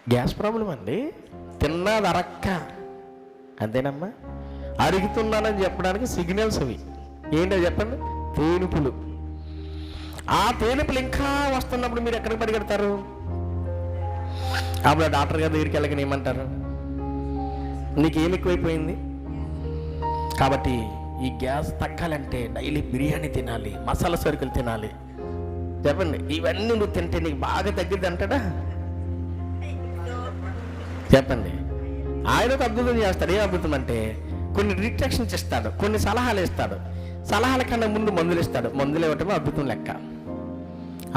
Gas problem అండి. తిన్నది అరక్క, అంతేనమ్మా. అరుగుతున్నానని చెప్పడానికి సిగ్నల్స్ అవి. ఏంటో చెప్పండి? తేనుపులు. ఆ తేనుపులు ఇంకా వస్తున్నప్పుడు మీరు ఎక్కడికి పరిగెడతారు? అప్పుడు డాక్టర్ గారి దగ్గరికి వెళ్ళగానే ఏమంటారు? నీకేం ఎక్కువైపోయింది? కాబట్టి ఈ గ్యాస్ తగ్గాలంటే డైలీ బిర్యానీ తినాలి, మసాలా సరుకులు తినాలి. చెప్పండి, ఇవన్నీ నువ్వు తింటే నీకు బాగా తగ్గిద్ది అంటాడా? చెప్పండి. ఆయన ఒక అద్భుతం చేస్తాడు. ఏం అద్భుతం అంటే కొన్ని రిస్ట్రిక్షన్స్ ఇస్తాడు, కొన్ని సలహాలు ఇస్తాడు. సలహాల కన్నా ముందు మందులు ఇస్తాడు. మందులు ఇవ్వటమే అద్భుతం లెక్క.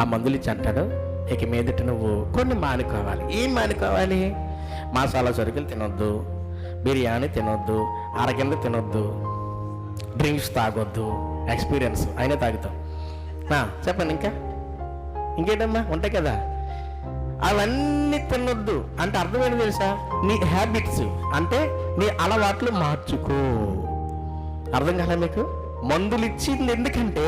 ఆ మందులు ఇచ్చి అంటాడు, ఇక మీదట నువ్వు కొన్ని మానుకోవాలి. ఏం మానుకోవాలి? మసాలా సరుకులు తినొద్దు, బిర్యానీ తినొద్దు, అరగంట తినొద్దు, డ్రింక్స్ తాగొద్దు. ఎక్స్పీరియన్స్ అయినా తాగుతాం. చెప్పండి, ఇంకేంటమ్మా ఉంటాయి కదా. అవన్నీ తినొద్దు అంటే అర్థం ఏంటి తెలుసా? నీ హ్యాబిట్స్ అంటే నీ అలవాట్లు మార్చుకో. అర్థం కాలే మీకు? మందులు ఇచ్చింది ఎందుకంటే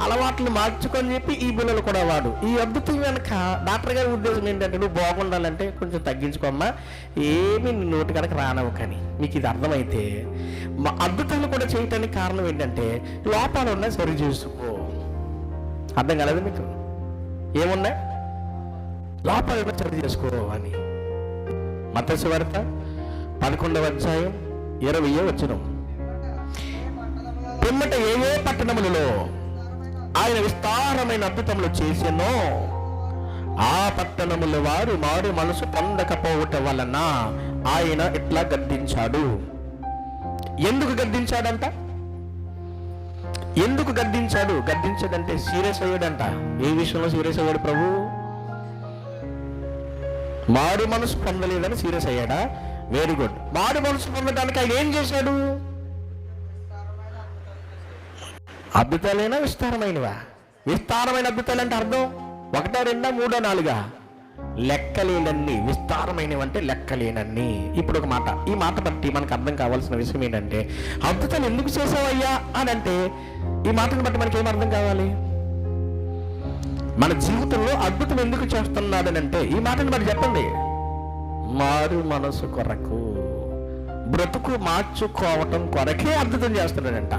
అలవాట్లు మార్చుకొని చెప్పి ఈ బిల్లలు కూడా వాడు. ఈ అద్భుతం వెనక డాక్టర్ గారి ఉద్దేశం ఏంటంటే నువ్వు బాగుండాలంటే కొంచెం తగ్గించుకోమ్మా, ఏమి నీ నోటి కనుక రానవు. కానీ మీకు ఇది అర్థమైతే మా అద్భుతాలు కూడా చేయటానికి కారణం ఏంటంటే లోపాలు ఉన్నాయి, సరి చేసుకో. అర్థం కాలేదు మీకు? ఏమున్నాయి? లోపాలు సరి చేసుకో అని. మత్తయి సువార్త 11వ అధ్యాయం 20వ వచనం. పిమ్మట ఏ పట్టణములలో ఆయన విస్తారమైన అద్భుతములు చేసెనో ఆ పట్టణముల వారు మారు మనసు పొందకపోవటం వలన ఆయన ఇట్లా గద్దించాడు. ఎందుకు గద్దించాడంట? ఎందుకు గద్దించాడు? గద్దించాడంటే సీరియస్ అయ్యాడంట. ఏ విషయంలో సీరియస్ అయ్యాడు ప్రభు? మారు మనసు పొందలేదని సీరియస్ అయ్యాడా? Very good. మారు మనసు పొందడానికి ఆయన ఏం చేశాడు? అద్భుతాలైనా విస్తారమైనవా? విస్తారమైన అద్భుతాలు అంటే అర్థం 1, 2, 3, 4 లెక్కలేనన్ని. విస్తారమైనవి అంటే లెక్కలేనన్ని. ఇప్పుడు ఒక మాట, ఈ మాట బట్టి మనకు అర్థం కావాల్సిన విషయం ఏంటంటే అద్భుతాలు ఎందుకు చేసావయ్యా అని అంటే ఈ మాటను బట్టి మనకి ఏం అర్థం కావాలి? మన జీవితంలో అద్భుతం ఎందుకు చేస్తున్నాడని అంటే ఈ మాటను బట్టి చెప్పండి. మారు మనసు కొరకు, బ్రతుకు మార్చుకోవటం కొరకే అద్భుతం చేస్తున్నాడంట.